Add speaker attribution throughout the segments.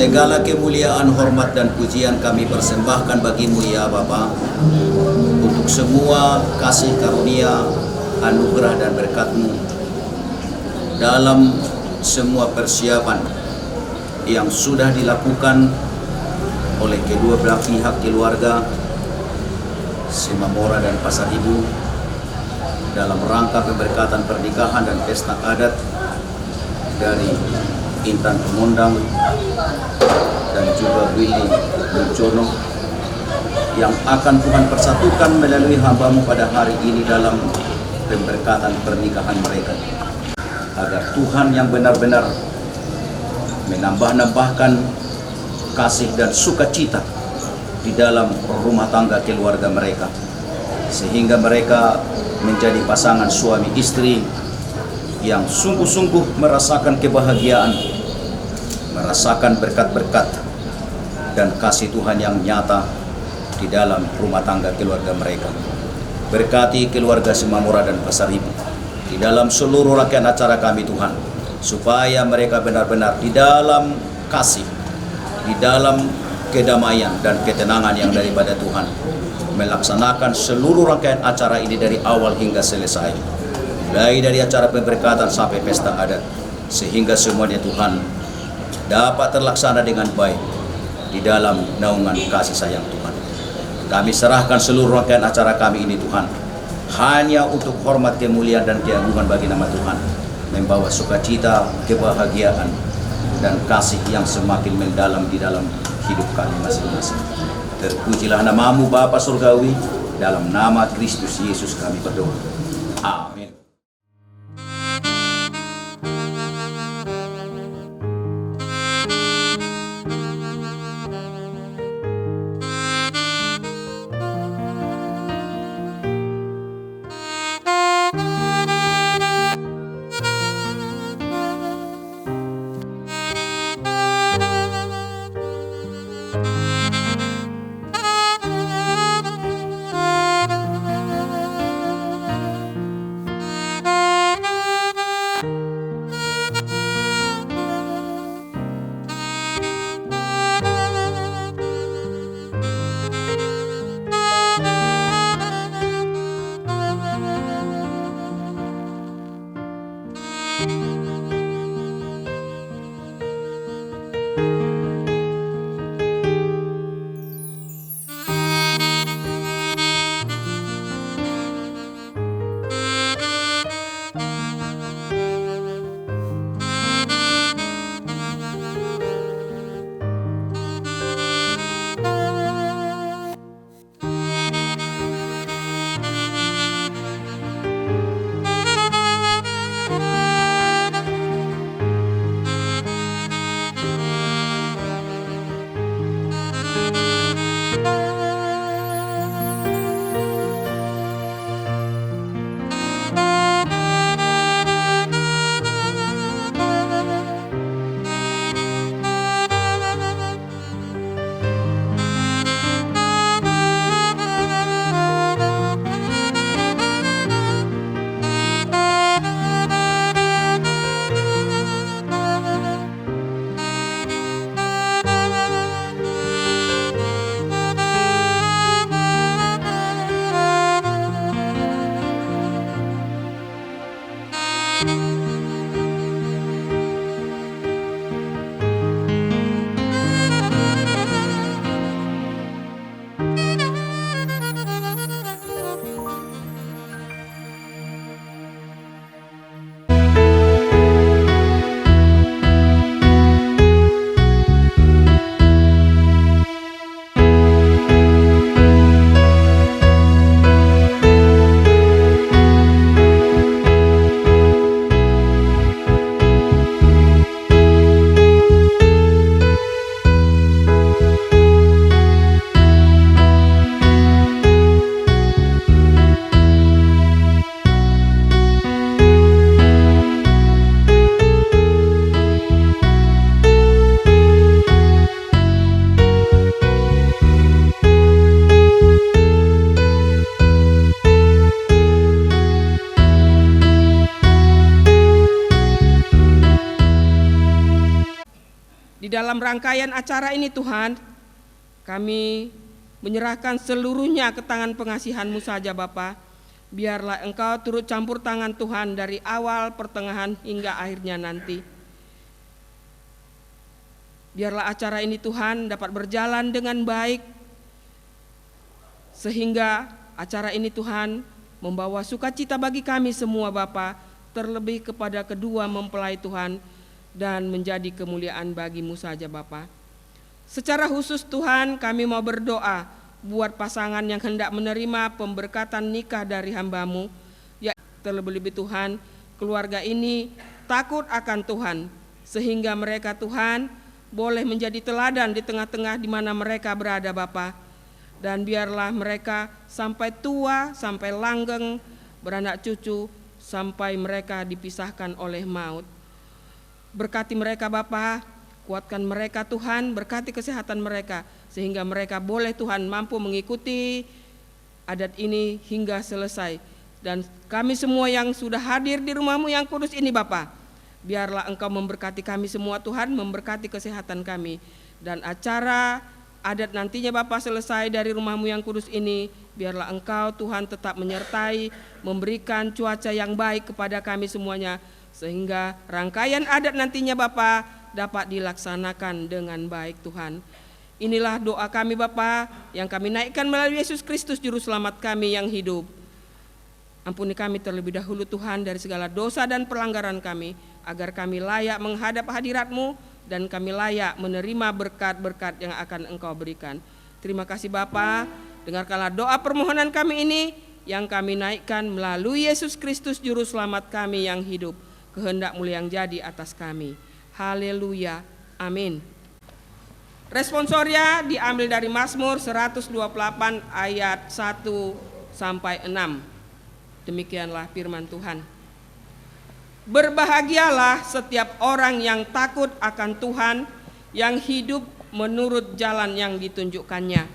Speaker 1: Segala kemuliaan, hormat, dan pujian kami persembahkan bagimu ya Bapa, untuk semua kasih karunia, anugerah dan berkat-Mu dalam semua persiapan yang sudah dilakukan oleh kedua belah pihak keluarga Simamora dan Pasar Ibu dalam rangka pemberkatan pernikahan dan pesta adat dari Intan Pemondang dan juga Willy Muncono yang akan Tuhan persatukan melalui hamba-Mu pada hari ini dalam pemberkatan pernikahan mereka, agar Tuhan yang benar-benar menambah-nambahkan kasih dan sukacita di dalam rumah tangga keluarga mereka, sehingga mereka menjadi pasangan suami istri yang sungguh-sungguh merasakan kebahagiaan, merasakan berkat-berkat dan kasih Tuhan yang nyata di dalam rumah tangga keluarga mereka. Berkati keluarga Simamora dan Pasar Ibu di dalam seluruh rangkaian acara kami Tuhan, supaya mereka benar-benar di dalam kasih, di dalam kedamaian dan ketenangan yang daripada Tuhan, melaksanakan seluruh rangkaian acara ini dari awal hingga selesai, mulai dari acara pemberkatan sampai pesta adat, sehingga semuanya Tuhan dapat terlaksana dengan baik di dalam naungan kasih sayang Tuhan. Kami serahkan seluruh rangkaian acara kami ini Tuhan, hanya untuk hormat, kemuliaan, dan keagungan bagi nama Tuhan, membawa sukacita, kebahagiaan, dan kasih yang semakin mendalam di dalam hidup kami masing-masing. Terpujilah nama-Mu Bapa Surgawi, dalam nama Kristus Yesus kami berdoa. Amin.
Speaker 2: dalam rangkaian acara ini Tuhan, kami menyerahkan seluruhnya ke tangan pengasihan-Mu saja Bapa. Biarlah Engkau turut campur tangan Tuhan dari awal, pertengahan hingga akhirnya nanti. Biarlah acara ini Tuhan dapat berjalan dengan baik, sehingga acara ini Tuhan membawa sukacita bagi kami semua Bapa, terlebih kepada kedua mempelai Tuhan, dan menjadi kemuliaan bagi-Mu saja Bapa. Secara khusus Tuhan, kami mau berdoa buat pasangan yang hendak menerima pemberkatan nikah dari hamba-Mu, ya terlebih-lebih Tuhan, keluarga ini takut akan Tuhan, sehingga mereka Tuhan boleh menjadi teladan di tengah-tengah di mana mereka berada Bapa. Dan biarlah mereka sampai tua, sampai langgeng, beranak cucu, sampai mereka dipisahkan oleh maut. Berkati mereka Bapa, kuatkan mereka Tuhan, berkati kesehatan mereka, sehingga mereka boleh Tuhan mampu mengikuti adat ini hingga selesai. Dan kami semua yang sudah hadir di rumah-Mu yang kudus ini Bapa, biarlah Engkau memberkati kami semua Tuhan, memberkati kesehatan kami. Dan acara adat nantinya Bapa selesai dari rumah-Mu yang kudus ini, biarlah Engkau Tuhan tetap menyertai, memberikan cuaca yang baik kepada kami semuanya, sehingga rangkaian adat nantinya Bapa dapat dilaksanakan dengan baik Tuhan. Inilah doa kami Bapa yang kami naikkan melalui Yesus Kristus Juru Selamat kami yang hidup. Ampuni kami terlebih dahulu Tuhan dari segala dosa dan pelanggaran kami, agar kami layak menghadap hadirat-Mu dan kami layak menerima berkat-berkat yang akan Engkau berikan. Terima kasih Bapa, dengarkanlah doa permohonan kami ini yang kami naikkan melalui Yesus Kristus Juru Selamat kami yang hidup. Kehendak-Mu yang jadi atas kami. Haleluya, amin. Responsoria diambil dari Mazmur 128 ayat 1 sampai 6. Demikianlah firman Tuhan. Berbahagialah setiap orang yang takut akan Tuhan, yang hidup menurut jalan yang ditunjukkannya.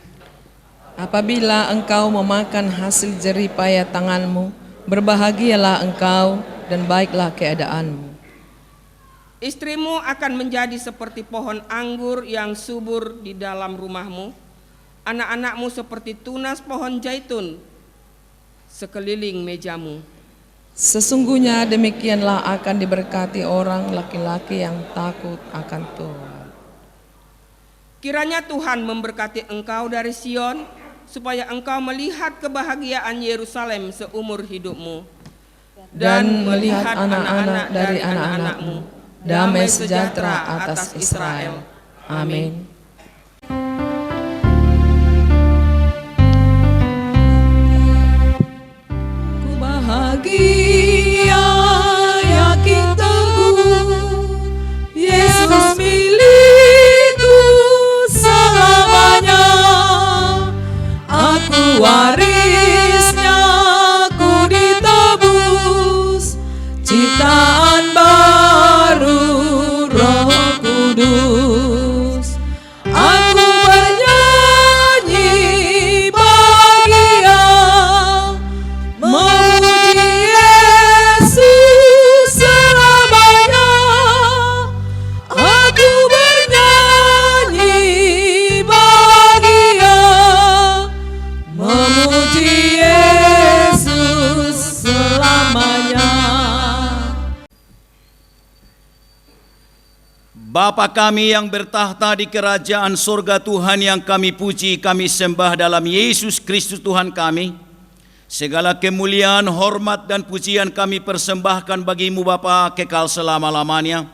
Speaker 3: Apabila engkau memakan hasil jerih payah tanganmu, berbahagialah engkau dan baiklah keadaanmu.
Speaker 2: Istrimu akan menjadi seperti pohon anggur yang subur di dalam rumahmu, anak-anakmu seperti tunas pohon zaitun sekeliling mejamu.
Speaker 3: Sesungguhnya demikianlah akan diberkati orang laki-laki yang takut akan Tuhan.
Speaker 2: Kiranya Tuhan memberkati engkau dari Sion, supaya engkau melihat kebahagiaan Yerusalem seumur hidupmu,
Speaker 3: dan melihat anak-anak dari anak-anakmu, damai sejahtera atas Israel. Amin. Ku bahagia, yakin teguh, Yesus milikku selamanya. Aku warisnya, ku ditebus, ciptaan baru Roh Kudus. Aku bernyanyi bahagia, memuji Yesus selamanya. Aku bernyanyi bahagia, memuji Yesus selamanya.
Speaker 1: Bapa kami yang bertahta di kerajaan surga, Tuhan yang kami puji, kami sembah dalam Yesus Kristus Tuhan kami. Segala kemuliaan, hormat dan pujian kami persembahkan bagi-Mu Bapa kekal selama-lamanya.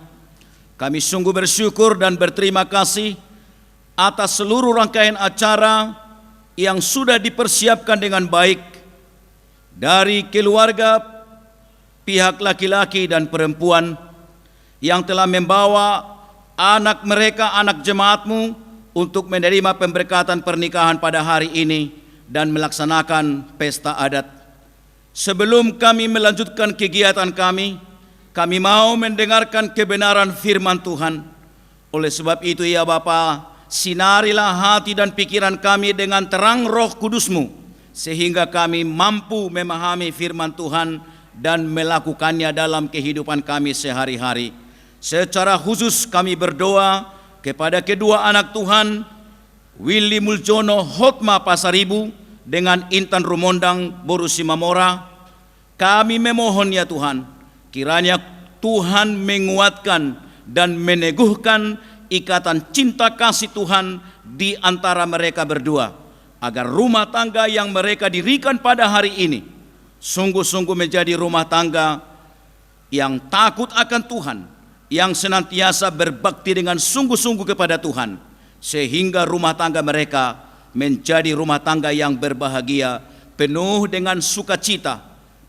Speaker 1: Kami sungguh bersyukur dan berterima kasih atas seluruh rangkaian acara yang sudah dipersiapkan dengan baik dari keluarga, pihak laki-laki dan perempuan yang telah membawa anak mereka, anak jemaat-Mu untuk menerima pemberkatan pernikahan pada hari ini dan melaksanakan pesta adat. Sebelum kami melanjutkan kegiatan kami mau mendengarkan kebenaran firman Tuhan. Oleh sebab itu ya Bapa, sinarilah hati dan pikiran kami dengan terang Roh Kudus-Mu, sehingga kami mampu memahami firman Tuhan dan melakukannya dalam kehidupan kami sehari-hari. Secara khusus kami berdoa kepada kedua anak Tuhan, Willy Muljono Hotma Pasaribu dengan Intan Rumondang Boru Simamora, kami memohon ya Tuhan, kiranya Tuhan menguatkan dan meneguhkan ikatan cinta kasih Tuhan di antara mereka berdua, agar rumah tangga yang mereka dirikan pada hari ini sungguh-sungguh menjadi rumah tangga yang takut akan Tuhan, yang senantiasa berbakti dengan sungguh-sungguh kepada Tuhan, sehingga rumah tangga mereka menjadi rumah tangga yang berbahagia, penuh dengan sukacita,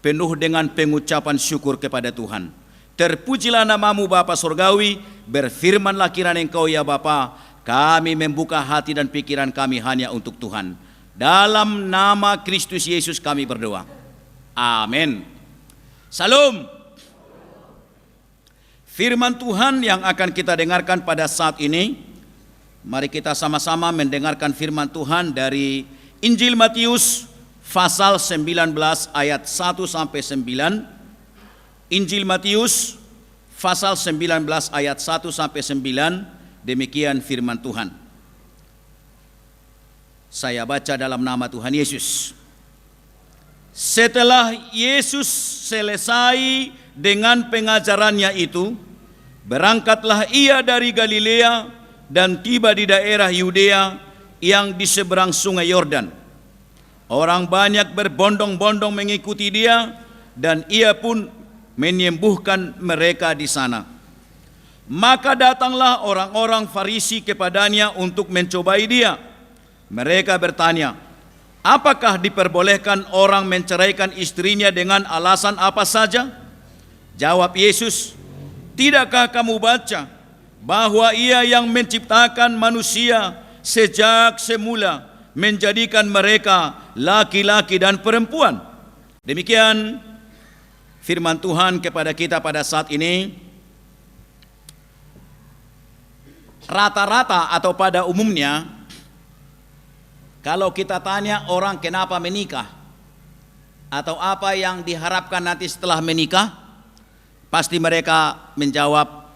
Speaker 1: penuh dengan pengucapan syukur kepada Tuhan. Terpujilah namamu Bapa Surgawi, berfirmanlah kiranya Engkau ya Bapa, kami membuka hati dan pikiran kami hanya untuk Tuhan. Dalam nama Kristus Yesus kami berdoa. Amin. Salam. Firman Tuhan yang akan kita dengarkan pada saat ini, mari kita sama-sama mendengarkan firman Tuhan dari Injil Matius pasal 19 ayat 1 sampai 9. Injil Matius pasal 19 ayat 1 sampai 9, demikian firman Tuhan. Saya baca dalam nama Tuhan Yesus. Setelah Yesus selesai dengan pengajarannya itu, berangkatlah ia dari Galilea dan tiba di daerah Yudea yang di seberang sungai Yordan. Orang banyak berbondong-bondong mengikuti dia, dan ia pun menyembuhkan mereka di sana. Maka datanglah orang-orang Farisi kepadanya untuk mencobai dia. Mereka bertanya, apakah diperbolehkan orang menceraikan istrinya dengan alasan apa saja? Jawab Yesus, tidakkah kamu baca bahwa ia yang menciptakan manusia sejak semula menjadikan mereka laki-laki dan perempuan? Demikian firman Tuhan kepada kita pada saat ini. Rata-rata atau pada umumnya, kalau kita tanya orang kenapa menikah atau apa yang diharapkan nanti setelah menikah, pasti mereka menjawab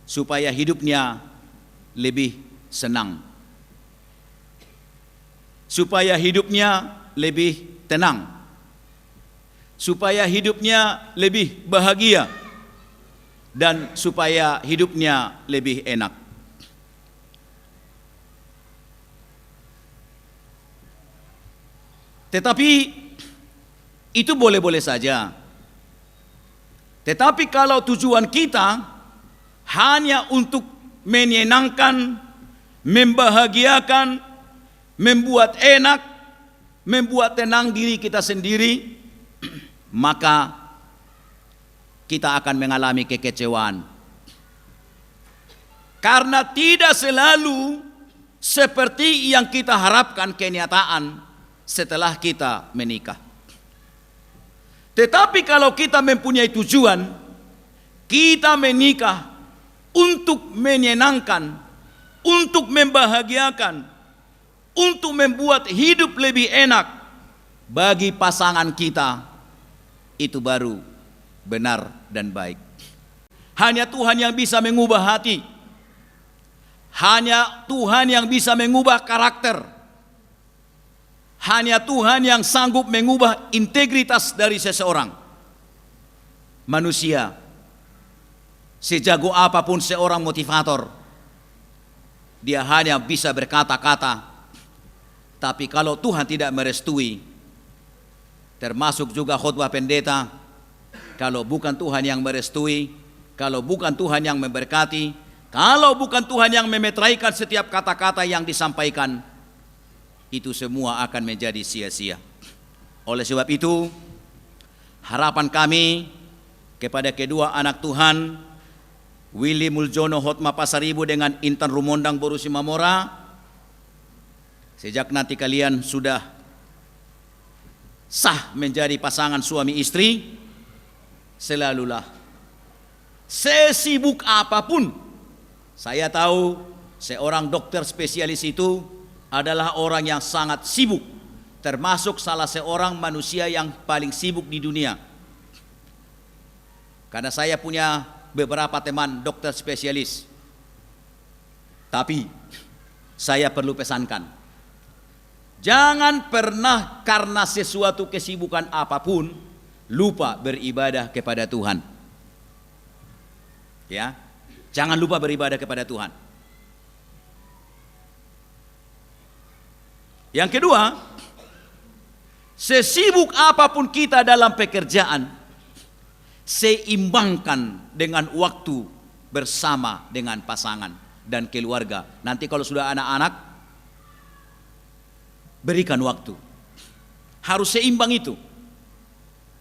Speaker 1: supaya hidupnya lebih senang, supaya hidupnya lebih tenang, supaya hidupnya lebih bahagia, dan supaya hidupnya lebih enak. Tetapi itu boleh-boleh saja. Tetapi kalau tujuan kita hanya untuk menyenangkan, membahagiakan, membuat enak, membuat tenang diri kita sendiri, maka kita akan mengalami kekecewaan. Karena tidak selalu seperti yang kita harapkan kenyataan setelah kita menikah. Tetapi kalau kita mempunyai tujuan, kita menikah untuk menyenangkan, untuk membahagiakan, untuk membuat hidup lebih enak bagi pasangan kita, itu baru benar dan baik. Hanya Tuhan yang bisa mengubah hati. Hanya Tuhan yang bisa mengubah karakter. Hanya Tuhan yang sanggup mengubah integritas dari seseorang. Manusia, sejago apapun seorang motivator, dia hanya bisa berkata-kata, tapi kalau Tuhan tidak merestui, termasuk juga khotbah pendeta, kalau bukan Tuhan yang merestui, kalau bukan Tuhan yang memberkati, kalau bukan Tuhan yang memetraikan setiap kata-kata yang disampaikan, itu semua akan menjadi sia-sia. Oleh sebab itu, harapan kami kepada kedua anak Tuhan, Willy Muljono Hotma Pasaribu dengan Intan Rumondang Boru Simamora, sejak nanti kalian sudah sah menjadi pasangan suami istri, selalulah sesibuk apapun. Saya tahu seorang dokter spesialis itu adalah orang yang sangat sibuk, termasuk salah seorang manusia yang paling sibuk di dunia. Karena saya punya beberapa teman dokter spesialis, Tapi saya perlu pesankan, jangan pernah karena sesuatu kesibukan apapun lupa beribadah kepada Tuhan. Ya, jangan lupa beribadah kepada Tuhan. Yang kedua, sesibuk apapun kita dalam pekerjaan, seimbangkan dengan waktu bersama dengan pasangan dan keluarga. Nanti kalau sudah anak-anak, berikan waktu. Harus seimbang itu.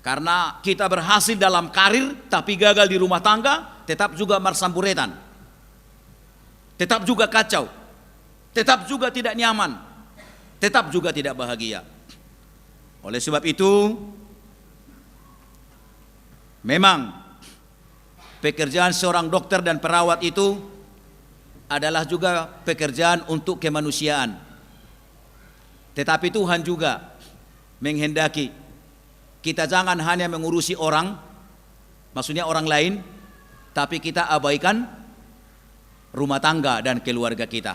Speaker 1: Karena kita berhasil dalam karir tapi gagal di rumah tangga, tetap juga marsamburetan. Tetap juga kacau. Tetap juga tidak nyaman. Tetap juga tidak bahagia. Oleh sebab itu, memang pekerjaan seorang dokter dan perawat itu adalah juga pekerjaan untuk kemanusiaan. Tetapi Tuhan juga menghendaki kita jangan hanya mengurusi orang, maksudnya orang lain, tapi kita abaikan rumah tangga dan keluarga kita.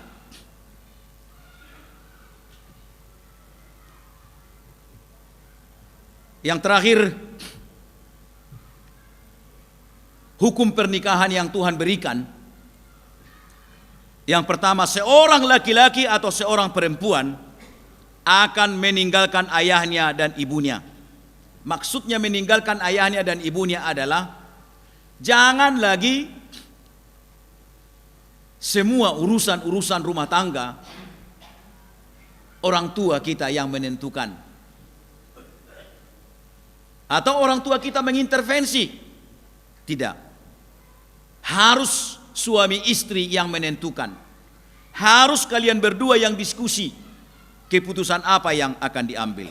Speaker 1: Yang terakhir, hukum pernikahan yang Tuhan berikan. Yang pertama, seorang laki-laki atau seorang perempuan akan meninggalkan ayahnya dan ibunya. Maksudnya meninggalkan ayahnya dan ibunya adalah jangan lagi semua urusan-urusan rumah tangga orang tua kita yang menentukan, atau orang tua kita mengintervensi. Tidak. Harus suami istri yang menentukan. Harus kalian berdua yang diskusi keputusan apa yang akan diambil.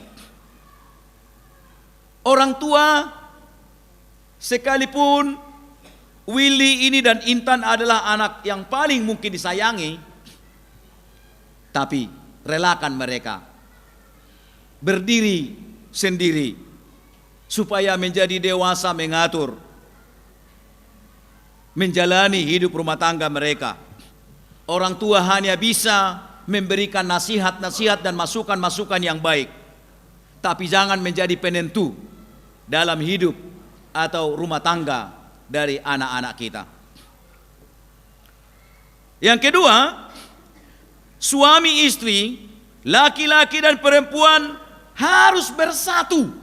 Speaker 1: Orang tua, sekalipun Willy ini dan Intan adalah anak yang paling mungkin disayangi, tapi relakan mereka berdiri sendiri supaya menjadi dewasa mengatur, menjalani hidup rumah tangga mereka. Orang tua hanya bisa memberikan nasihat-nasihat dan masukan-masukan yang baik, tapi jangan menjadi penentu dalam hidup atau rumah tangga dari anak-anak kita. Yang kedua, suami istri, laki-laki dan perempuan harus bersatu.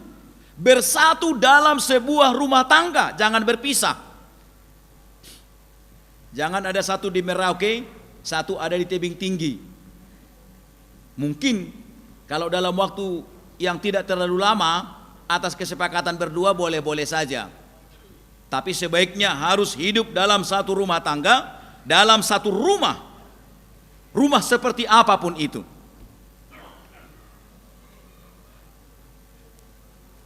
Speaker 1: Bersatu dalam sebuah rumah tangga, jangan berpisah. Jangan ada satu di Merauke, satu ada di tebing tinggi. Mungkin kalau dalam waktu yang tidak terlalu lama, atas kesepakatan berdua boleh-boleh saja. Tapi sebaiknya harus hidup dalam satu rumah tangga, dalam satu rumah. Rumah seperti apapun itu.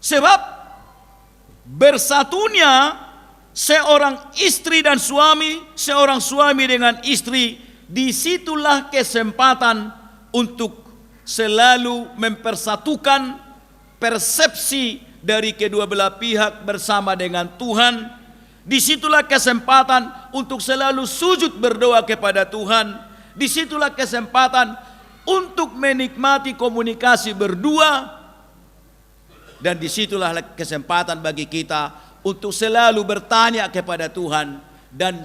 Speaker 1: Sebab bersatunya seorang istri dan suami, seorang suami dengan istri, disitulah kesempatan untuk selalu mempersatukan persepsi dari kedua belah pihak bersama dengan Tuhan. Disitulah kesempatan untuk selalu sujud berdoa kepada Tuhan. Disitulah kesempatan untuk menikmati komunikasi berdua. Dan disitulah kesempatan bagi kita untuk selalu bertanya kepada Tuhan dan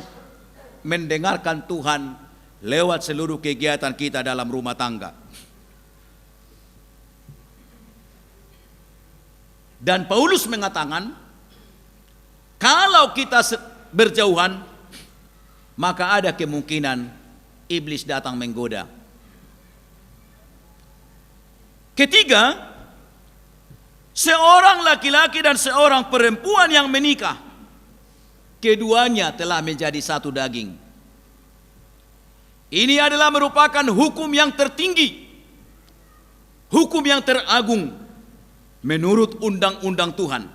Speaker 1: mendengarkan Tuhan lewat seluruh kegiatan kita dalam rumah tangga. Dan Paulus mengatakan, kalau kita berjauhan, maka ada kemungkinan iblis datang menggoda. Ketiga, seorang laki-laki dan seorang perempuan yang menikah, keduanya telah menjadi satu daging. Ini adalah merupakan hukum yang tertinggi, hukum yang teragung menurut undang-undang Tuhan.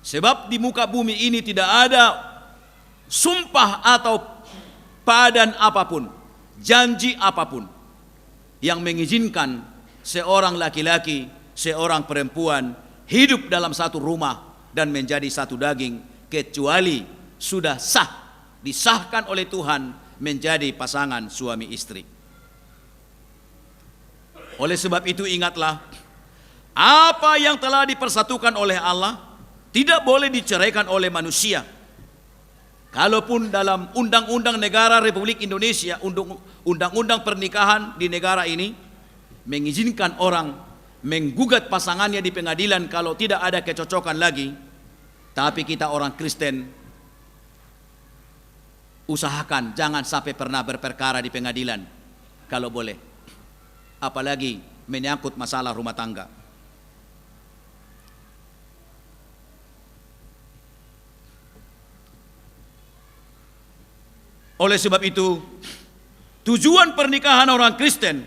Speaker 1: Sebab di muka bumi ini tidak ada sumpah atau padan apapun, janji apapun yang mengizinkan seorang laki-laki, seorang perempuan hidup dalam satu rumah dan menjadi satu daging, kecuali sudah sah, disahkan oleh Tuhan menjadi pasangan suami istri. Oleh sebab itu ingatlah, apa yang telah dipersatukan oleh Allah tidak boleh diceraikan oleh manusia. Kalaupun dalam undang-undang negara Republik Indonesia, undang-undang pernikahan di negara ini mengizinkan orang menggugat pasangannya di pengadilan kalau tidak ada kecocokan lagi, tapi kita orang Kristen usahakan jangan sampai pernah berperkara di pengadilan kalau boleh, apalagi menyangkut masalah rumah tangga. Oleh sebab itu, tujuan pernikahan orang Kristen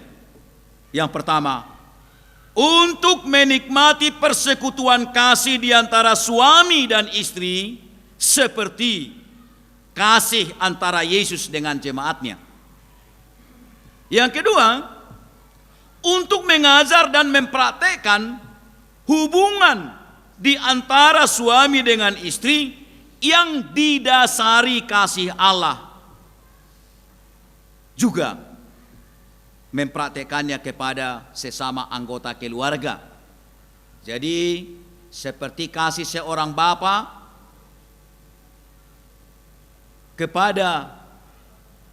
Speaker 1: yang pertama, untuk menikmati persekutuan kasih di antara suami dan istri seperti kasih antara Yesus dengan jemaatnya. Yang kedua, untuk mengajar dan mempraktekkan hubungan di antara suami dengan istri yang didasari kasih Allah. Juga mempraktekannya kepada sesama anggota keluarga. Jadi seperti kasih seorang bapa kepada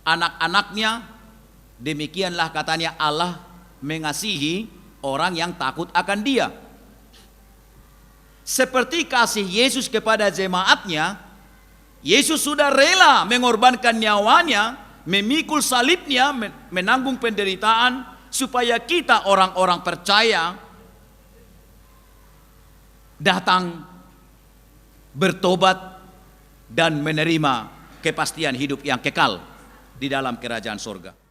Speaker 1: anak-anaknya, demikianlah katanya Allah mengasihi orang yang takut akan Dia. Seperti kasih Yesus kepada jemaatnya, Yesus sudah rela mengorbankan nyawanya, memikul salibnya, menanggung penderitaan supaya kita orang-orang percaya datang bertobat dan menerima kepastian hidup yang kekal di dalam kerajaan surga.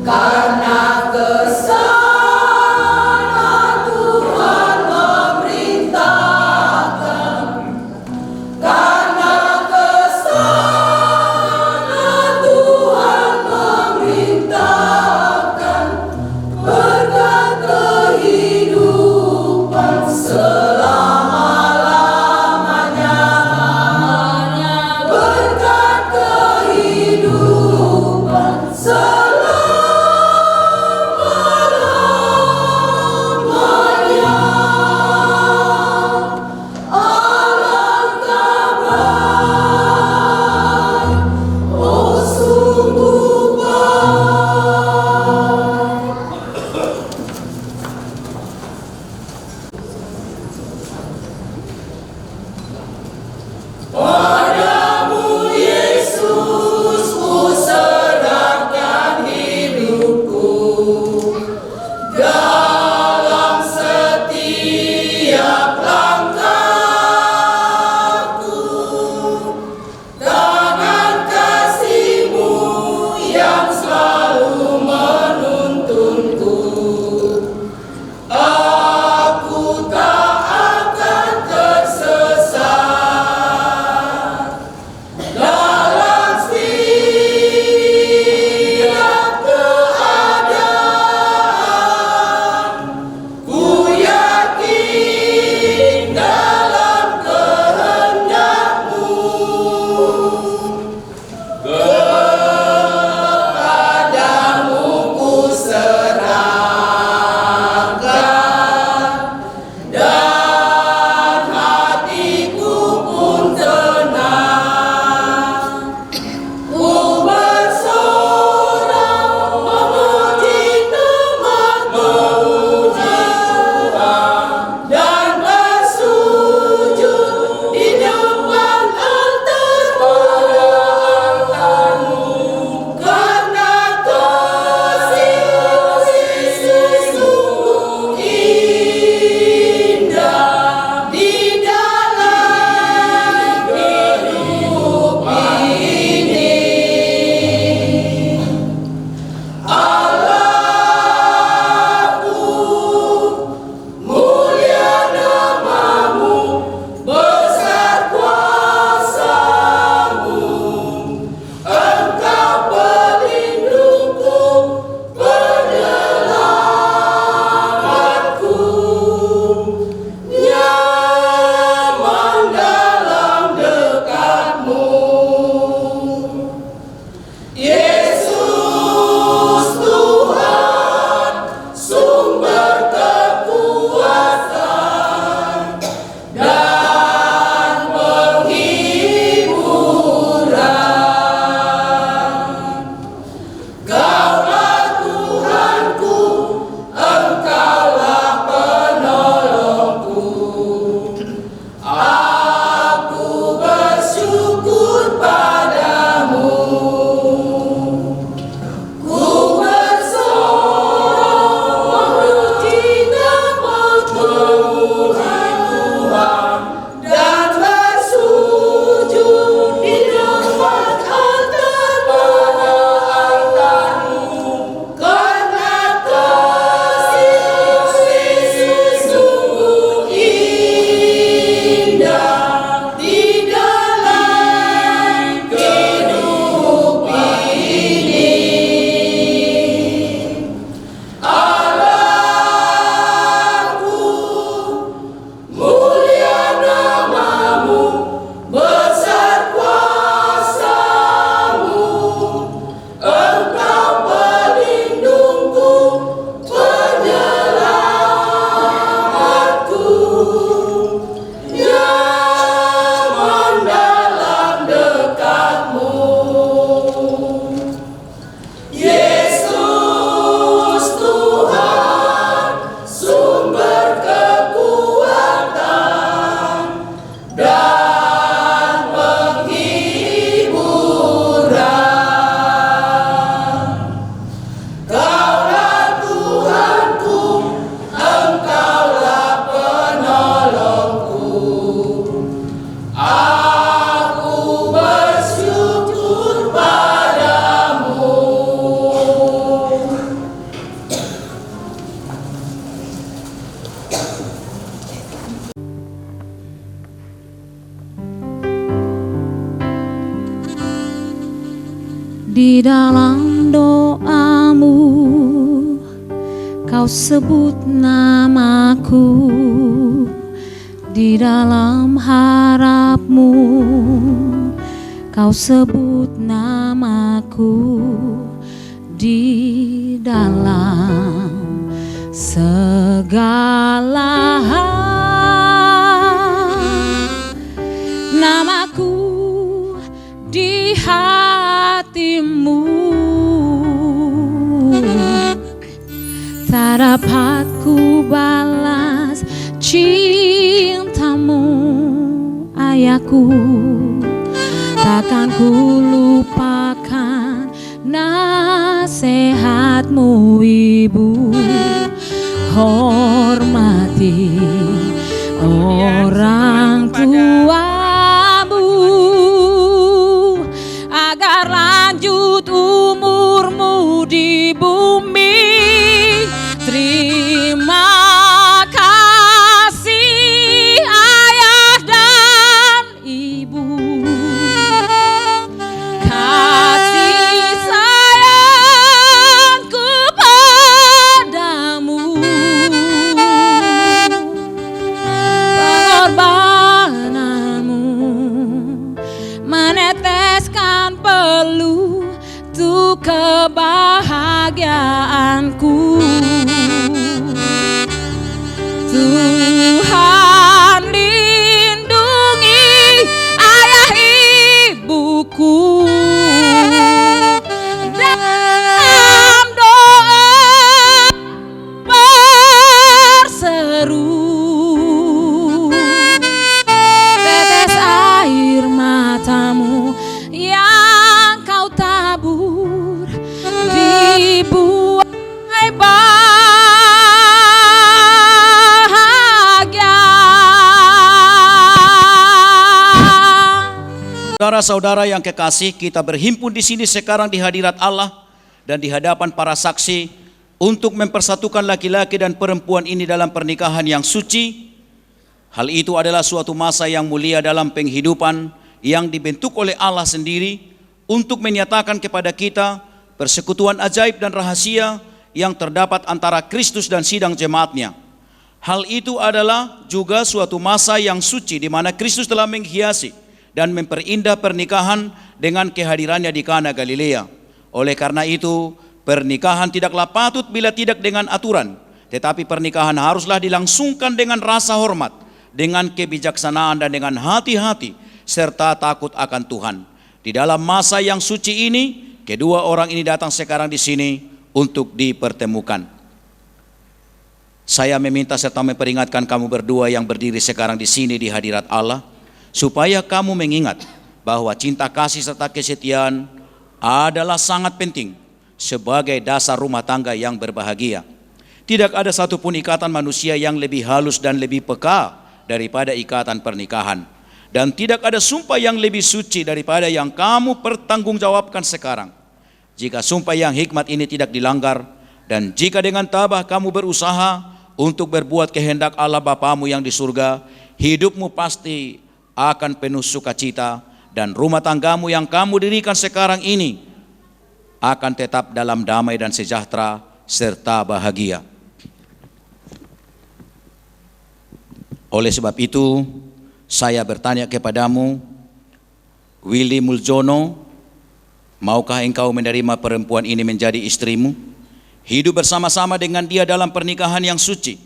Speaker 4: Karena kesal Di dalam doamu kau sebut namaku, di dalam harapmu kau sebut namaku, di dalam segala hal namaku di hatimu tak dapat ku balas cintamu ayahku, takkan ku lupakan nasihatmu ibu. Hormati orang tuamu agar lanjut umurmu di bumi. Terima kasih ayah dan ibu, kasih sayangku padamu, pengorbananmu meneteskan peluh untuk kebahagiaanku. Tuhan lindungi ayah ibuku, dalam doa berseru, tetes air matamu yang kau tabur di buai bahagia.
Speaker 1: Saudara-saudara yang kekasih, kita berhimpun di sini sekarang di hadirat Allah dan di hadapan para saksi untuk mempersatukan laki-laki dan perempuan ini dalam pernikahan yang suci. Hal itu adalah suatu masa yang mulia dalam penghidupan yang dibentuk oleh Allah sendiri untuk menyatakan kepada kita persekutuan ajaib dan rahasia yang terdapat antara Kristus dan sidang jemaatnya. Hal itu adalah juga suatu masa yang suci di mana Kristus telah menghiasi dan memperindah pernikahan dengan kehadirannya di Kana Galilea. Oleh karena itu, pernikahan tidaklah patut bila tidak dengan aturan, tetapi pernikahan haruslah dilangsungkan dengan rasa hormat, dengan kebijaksanaan dan dengan hati-hati, serta takut akan Tuhan. Di dalam masa yang suci ini, kedua orang ini datang sekarang di sini untuk dipertemukan. Saya meminta serta memperingatkan kamu berdua yang berdiri sekarang di sini di hadirat Allah, supaya kamu mengingat bahwa cinta kasih serta kesetiaan adalah sangat penting sebagai dasar rumah tangga yang berbahagia. Tidak ada satupun ikatan manusia yang lebih halus dan lebih peka daripada ikatan pernikahan. Dan tidak ada sumpah yang lebih suci daripada yang kamu pertanggungjawabkan sekarang. Jika sumpah yang hikmat ini tidak dilanggar, dan jika dengan tabah kamu berusaha untuk berbuat kehendak Allah Bapamu yang di surga, hidupmu pasti akan penuh sukacita, dan rumah tanggamu yang kamu dirikan sekarang ini akan tetap dalam damai dan sejahtera serta bahagia. Oleh sebab itu, saya bertanya kepadamu, Willy Muljono, maukah engkau menerima perempuan ini menjadi istrimu? Hidup bersama-sama dengan dia dalam pernikahan yang suci.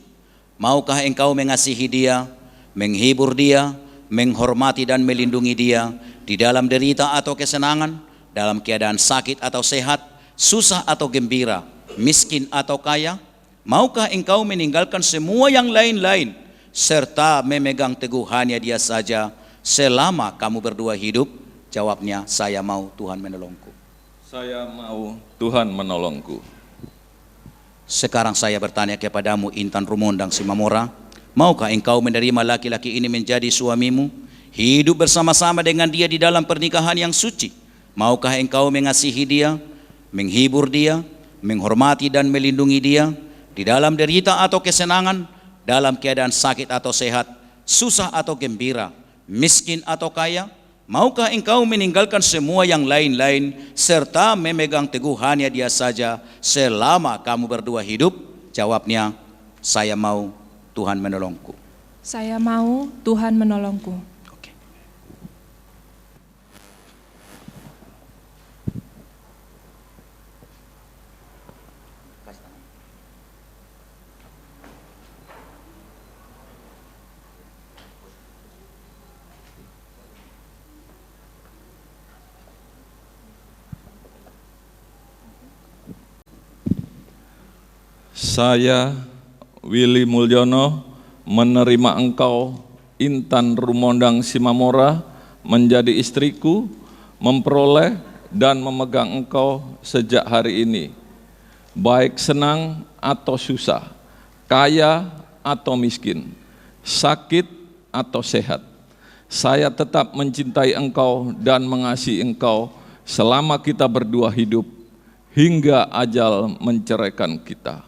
Speaker 1: Maukah engkau mengasihi dia, menghibur dia, menghormati dan melindungi dia di dalam derita atau kesenangan, dalam keadaan sakit atau sehat, susah atau gembira, miskin atau kaya? Maukah engkau meninggalkan semua yang lain-lain serta memegang teguh hanya dia saja selama kamu berdua hidup? Jawabnya, saya mau, Tuhan menolongku.
Speaker 5: Saya mau, Tuhan menolongku.
Speaker 1: Sekarang saya bertanya kepadamu, Intan Rumondang Simamora, maukah engkau menerima laki-laki ini menjadi suamimu, hidup bersama-sama dengan dia di dalam pernikahan yang suci? Maukah engkau mengasihi dia, menghibur dia, menghormati dan melindungi dia di dalam derita atau kesenangan, dalam keadaan sakit atau sehat, susah atau gembira, miskin atau kaya? Maukah engkau meninggalkan semua yang lain-lain serta memegang teguh hanya dia saja selama kamu berdua hidup? Jawabnya, saya mau, Tuhan menolongku.
Speaker 6: Saya mau, Tuhan menolongku.
Speaker 1: Oke.
Speaker 5: Saya, Willy Mulyono, menerima engkau, Intan Rumondang Simamora, menjadi istriku, memperoleh dan memegang engkau sejak hari ini, baik senang atau susah, kaya atau miskin, sakit atau sehat. Saya tetap mencintai engkau dan mengasihi engkau selama kita berdua hidup, hingga ajal menceraikan kita,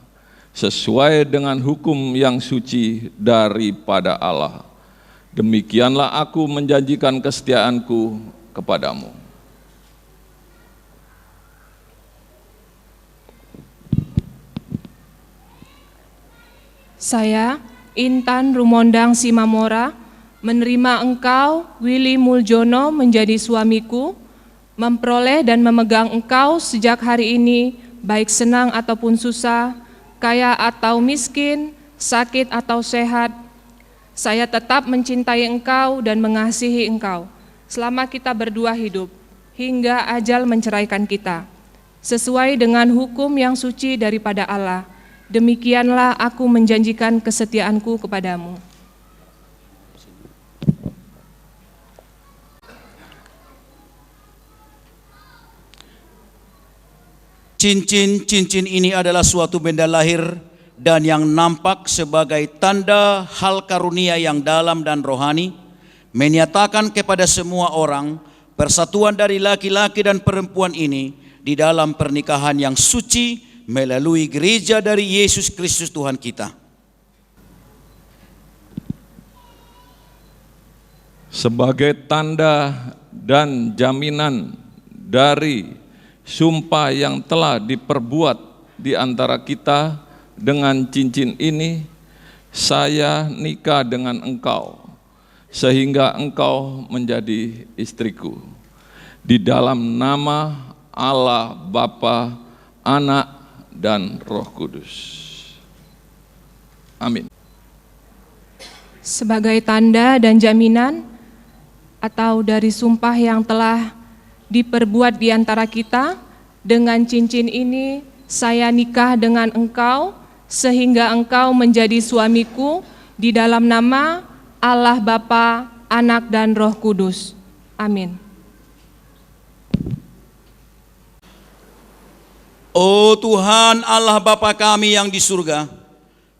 Speaker 5: sesuai dengan hukum yang suci daripada Allah. Demikianlah aku menjanjikan kesetiaanku kepadamu.
Speaker 6: Saya, Intan Rumondang Simamora, menerima engkau, Willy Mulyono, menjadi suamiku, memperoleh dan memegang engkau sejak hari ini, baik senang ataupun susah, kaya atau miskin, sakit atau sehat. Saya tetap mencintai engkau dan mengasihi engkau selama kita berdua hidup, hingga ajal menceraikan kita, sesuai dengan hukum yang suci daripada Allah. Demikianlah aku menjanjikan kesetiaanku kepadamu.
Speaker 1: Cincin ini adalah suatu benda lahir dan yang nampak sebagai tanda hal karunia yang dalam dan rohani, menyatakan kepada semua orang persatuan dari laki-laki dan perempuan ini di dalam pernikahan yang suci melalui gereja dari Yesus Kristus Tuhan kita.
Speaker 5: Sebagai tanda dan jaminan dari sumpah yang telah diperbuat di antara kita dengan cincin ini, saya nikah dengan engkau, sehingga engkau menjadi istriku. Di dalam nama Allah Bapa, Anak, dan Roh Kudus. Amin.
Speaker 6: Sebagai tanda dan jaminan atau dari sumpah yang telah diperbuat di antara kita, dengan cincin ini saya nikah dengan engkau, sehingga engkau menjadi suamiku, di dalam nama Allah Bapa, Anak, dan Roh Kudus. Amin.
Speaker 1: Oh Tuhan Allah Bapa kami yang di surga,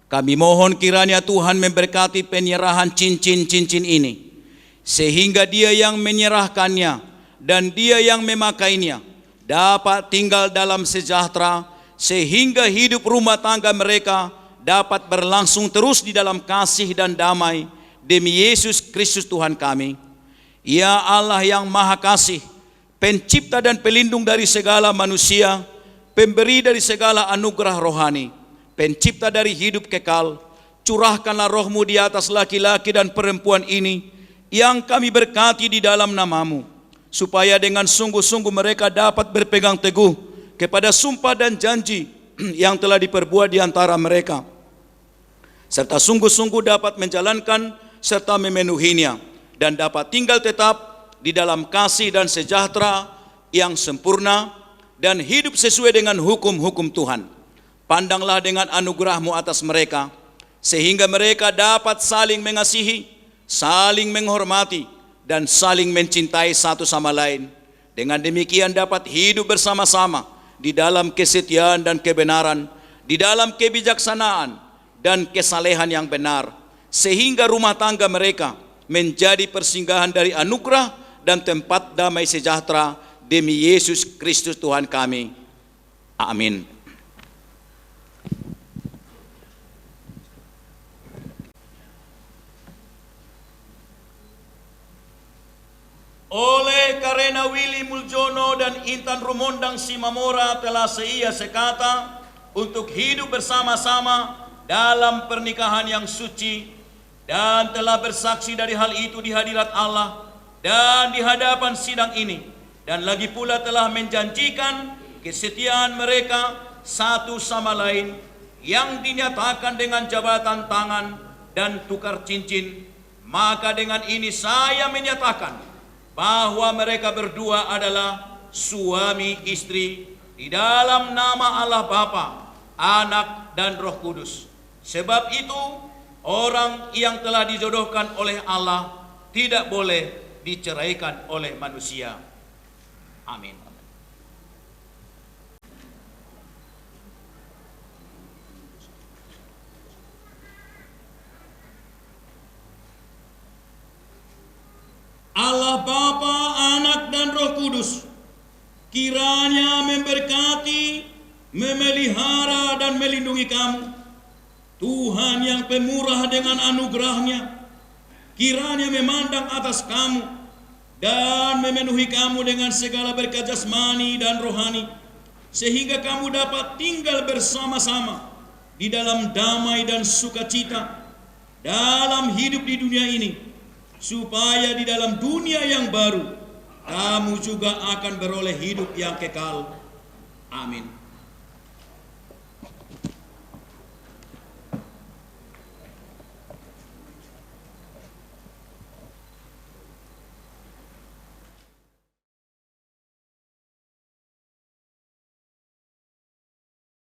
Speaker 1: kami mohon kiranya Tuhan memberkati penyerahan cincin-cincin ini, sehingga dia yang menyerahkannya dan dia yang memakainya dapat tinggal dalam sejahtera, sehingga hidup rumah tangga mereka dapat berlangsung terus di dalam kasih dan damai demi Yesus Kristus Tuhan kami. Ya Allah yang Maha Kasih, pencipta dan pelindung dari segala manusia, pemberi dari segala anugerah rohani, pencipta dari hidup kekal, curahkanlah roh-Mu di atas laki-laki dan perempuan ini yang kami berkati di dalam nama-Mu, supaya dengan sungguh-sungguh mereka dapat berpegang teguh kepada sumpah dan janji yang telah diperbuat di antara mereka, serta sungguh-sungguh dapat menjalankan serta memenuhinya, dan dapat tinggal tetap di dalam kasih dan sejahtera yang sempurna, dan hidup sesuai dengan hukum-hukum Tuhan. Pandanglah dengan anugerah-Mu atas mereka, sehingga mereka dapat saling mengasihi, saling menghormati, dan saling mencintai satu sama lain. Dengan demikian dapat hidup bersama-sama di dalam kesetiaan dan kebenaran, di dalam kebijaksanaan dan kesalehan yang benar, sehingga rumah tangga mereka menjadi persinggahan dari anugerah dan tempat damai sejahtera demi Yesus Kristus Tuhan kami. Amin. Oh
Speaker 7: Saudara Rena Willy Muljono dan Intan Rumondang Simamora telah seia sekata untuk hidup bersama-sama dalam pernikahan yang suci dan telah bersaksi dari hal itu di hadirat Allah dan di hadapan sidang ini, dan lagi pula telah menjanjikan kesetiaan mereka satu sama lain yang dinyatakan dengan jabatan tangan dan tukar cincin. Maka dengan ini saya menyatakan bahwa mereka berdua adalah suami istri di dalam nama Allah Bapa, Anak dan Roh Kudus. Sebab itu orang yang telah dijodohkan oleh Allah tidak boleh diceraikan oleh manusia. Amin. Allah Bapa, Anak dan Roh Kudus kiranya memberkati, memelihara dan melindungi kamu. Tuhan yang pemurah dengan anugerahnya kiranya memandang atas kamu dan memenuhi kamu dengan segala berkat jasmani dan rohani, sehingga kamu dapat tinggal bersama-sama di dalam damai dan sukacita dalam hidup di dunia ini, supaya di dalam dunia yang baru kamu juga akan beroleh hidup yang kekal. Amin.